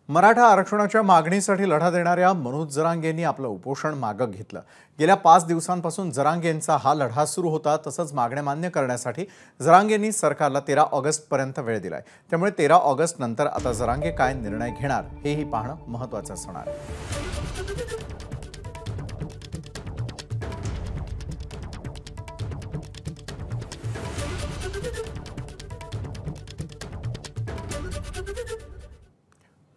मराठा आरक्षणाच्या मागणीसाठी लढा देणाऱ्या मनोज जरांगेंनी आपलं उपोषण मागे घेतलं। गेल्या 5 दिवसांपासून जरांगेंचा हा लढा सुरू होता। तसंच मागण्या मान्य करण्यासाठी जरांगेंनी सरकारला 13 ऑगस्टपर्यंत वेळ दिलाय। त्यामुळे 13 ऑगस्ट नंतर आता जरांगे काय निर्णय घेणार हेही पाहणं महत्त्वाचं असणार आहे।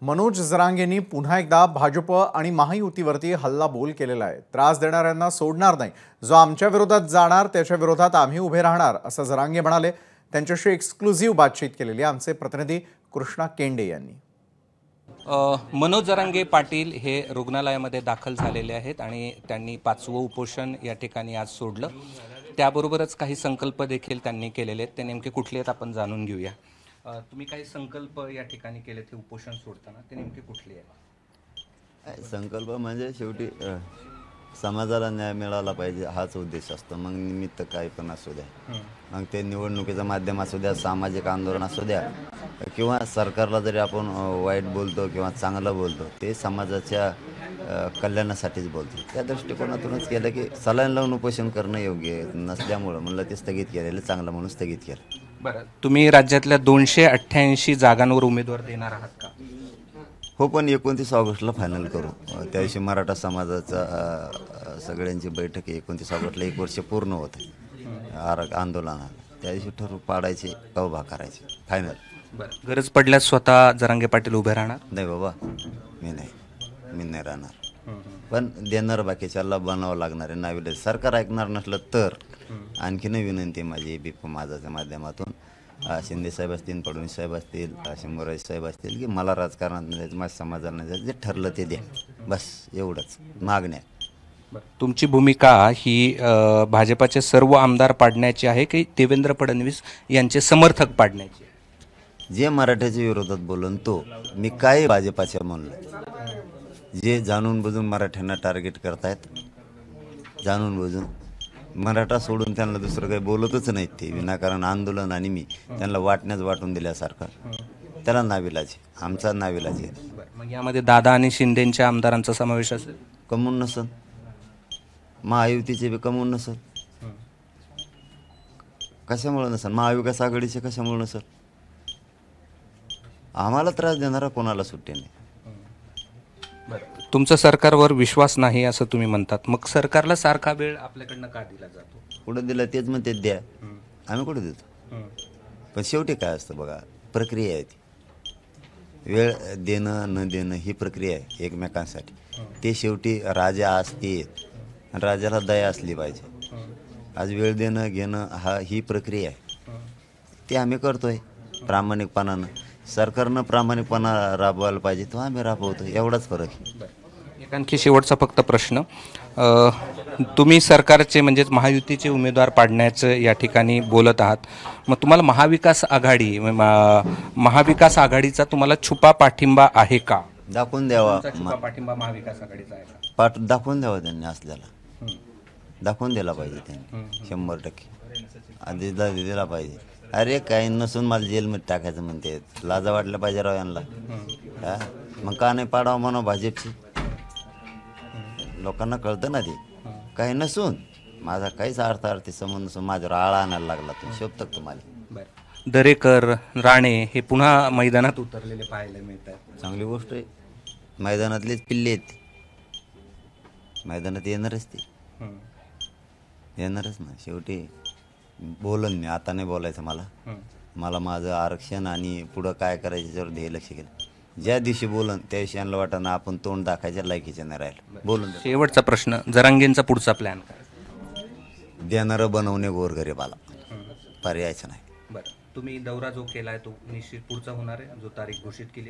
मनोज जरांगेंनी पुन्हा एकदा भाजप आणि महायुतीवरती हल्लाबोल केलेला आहे। त्रास देणाऱ्यांना सोडणार नाही, जो आमच्या विरोधात जाणार त्याच्या विरोधात आम्ही उभे राहणार असं जरांगे म्हणाले। त्यांच्याशी एक्सक्लुझिव्ह बातचीत केलेली आमचे प्रतिनिधी कृष्णा केंडे यांनी। मनोज जरांगे पाटील हे रुग्णालयामध्ये दाखल झालेले आहेत आणि त्यांनी 5वं उपोषण या ठिकाणी आज सोडलं। त्याबरोबरच काही संकल्प देखील त्यांनी केलेले आहेत। ते नेमके कुठले आहेत आपण जाणून घेऊया। तुम्ही काही संकल्प या ठिकाणी केले ते उपोषण सोडताना, ते नेमके कुठले आहेत? संकल्प म्हणजे शेवटी समाजाला न्याय मिळाला पाहिजे हाच उद्देश असतो। मग निमित्त काही पण असू द्या, मग ते निवडणुकीचं माध्यम असू द्या, सामाजिक आंदोलन असू द्या, किंवा सरकारला जरी आपण वाईट बोलतो किंवा चांगलं बोलतो ते समाजाच्या कल्याणासाठीच बोलतो। त्या दृष्टिकोनातूनच केलं की सलाईन लावून उपोषण करणं योग्य नसल्यामुळं म्हणलं ते स्थगित केलेलं चांगलं म्हणून स्थगित केलं। बरं, तुम्ही राज्यातल्या 288 जागांवर उमेदवार देणार आहात का? हो, पण 29 ऑगस्टला फायनल करू। त्या दिवशी मराठा समाजाचा सगळ्यांची बैठक 29 ऑगस्टला 1 वर्ष पूर्ण होतं आंदोलनाला। त्या दिवशी ठरवू पाडायचे उभा करायचे फायनल। बरं, गरज पडल्यास स्वतः जरांगे पाटील उभे राहणार? नाही बाबा, मी नाही राहणार, पण देणार बाकीच्याला बनावं लागणार आहे नाविलाज। सरकार ऐकणार नसलं तर आणखीन विनंती माझी एबीपी माझाच्या माध्यमातून शिंदे साहेब असतील, फडणवीस साहेब असतील, शंभूराज साहेब असतील की मला राजकारणात नाही जायचं, माझ्या समाजाला नाही जायचं, जे ठरलं ते द्या, बस एवढंच मागण्या। तुमची भूमिका ही भाजपाचे सर्व आमदार पाडण्याची आहे की देवेंद्र फडणवीस यांचे समर्थक पाडण्याची? जे मराठ्याच्या विरोधात बोलून तो मी काय भाजपाच्या म्हणलं, जे जाणून बुजून मराठ्यांना टार्गेट करतायत, जाणून बुजून मराठा सोडून त्यांना दुसरं काही बोलतच नाहीत ते विनाकारण आंदोलन आणि मी त्यांना वाटून दिल्यासारखं, त्याला नाविलाज आमचा नाविलाज आहे। मग यामध्ये दादा आणि शिंदेच्या आमदारांचा समावेश असेल? कमवून नसल, महायुतीचे बी कमवून नसल, कशामुळे नसल, महाविकास आघाडीचे कशामुळे नसल, आम्हाला त्रास देणारा कोणाला सुट्टी नाही। तुमचा सरकारवर विश्वास नाही असं तुम्ही म्हणतात, मग सरकारला सारखा वेळ आपल्याकडनं का दिला जातो? कुठं दिला तेच म्हणते द्या, आम्ही कुठे देतो? पण शेवटी काय असतं बघा, प्रक्रिया आहे ती, वेळ देणं न देणं ही प्रक्रिया आहे एकमेकांसाठी। ते शेवटी राजा असते, राजाला दया असली पाहिजे। आज वेळ देणं घेणं ही प्रक्रिया आहे, ती आम्ही करतोय प्रामाणिकपणानं। सरकारनं प्रामाणिकपणा राबवायला पाहिजे, तो आम्ही राबवतो, एवढाच फरक आहे। एक आणखी शेवटचा फक्त प्रश्न, तुम्ही सरकारचे म्हणजेच महायुतीचे उमेदवार पाडण्याचं या ठिकाणी बोलत आहात, मग तुम्हाला महाविकास आघाडीचा तुम्हाला छुपा पाठिंबा आहे का? दाखवून द्यावा, छुपा पाठिंबा महाविकास आघाडीचा आहे का? दाखवून द्यावा त्यांनी असल्याला, दाखवून दिला पाहिजे त्यांनी 100% आधी दिला पाहिजे। अरे काही नसून मला जेलमध्ये टाकायचं म्हणते, लाजा वाटलं पाहिजे राव यांना, मग का नाही पाडावं म्हणा भाजपची, लोकांना कळतं ना ते, काही नसून माझा काहीच अर्थार्थी संबंध नसून माझ्यावर आळा आणायला लागला तो शोभतक तुम्हाला। दरेकर, राणे हे पुन्हा मैदानात उतरलेले पाहायला मिळतात, चांगली गोष्ट आहे। मैदानातलेच पिल्ले आहेत, मैदानात येणारच ते, येणारच ना। शेवटी बोलन मी, आता नाही बोलायचं मला माझं आरक्षण आणि पुढं काय करायचं याच्यावर ध्येय लक्ष केलं। ज्या दिवशी बोलन त्या दिवशी यांना वाटणं आपण तोंड दाखायच्या लायकीचे नाही राहिलं, बोलून। शेवटचा प्रश्न, जरांगेंचा पुढचा प्लॅन काय? देणारं बनवणे गोरगरिबाला, पर्यायचं नाही। बरं, तुम्ही दौरा जो केलाय तो निश्चित पुढचा होणार आहे, जो तारीख घोषित केली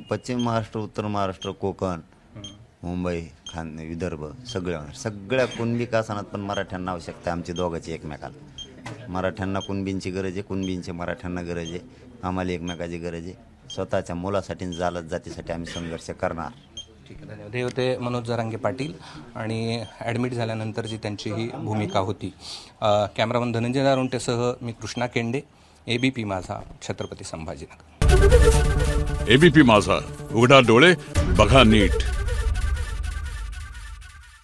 पश्चिम महाराष्ट्र, उत्तर महाराष्ट्र, कोकण, मुंबई, विदर्भ सगळ्या कुणबी कासानात पण मराठ्यांना आवश्यकता आहे आमची दोघांची एकमेकाला। मराठ्यांना कुणबींची गरज आहे, कुणबींची मराठ्यांना गरज आहे, आम्हाला एकमेकाची गरज आहे। स्वतःच्या मुलासाठी जातीसाठी आम्ही संघर्ष करणार। ठीक आहे, धन्यवाद। हे होते मनोज जरांगे पाटील आणि ॲडमिट झाल्यानंतरची त्यांची ही भूमिका होती। कॅमेरामन धनंजय दारुंटेसह मी कृष्णा केंडे, एबीपी माझा, छत्रपती संभाजीनगर। एबीपी माझा उघडा डोळे बघा नीट.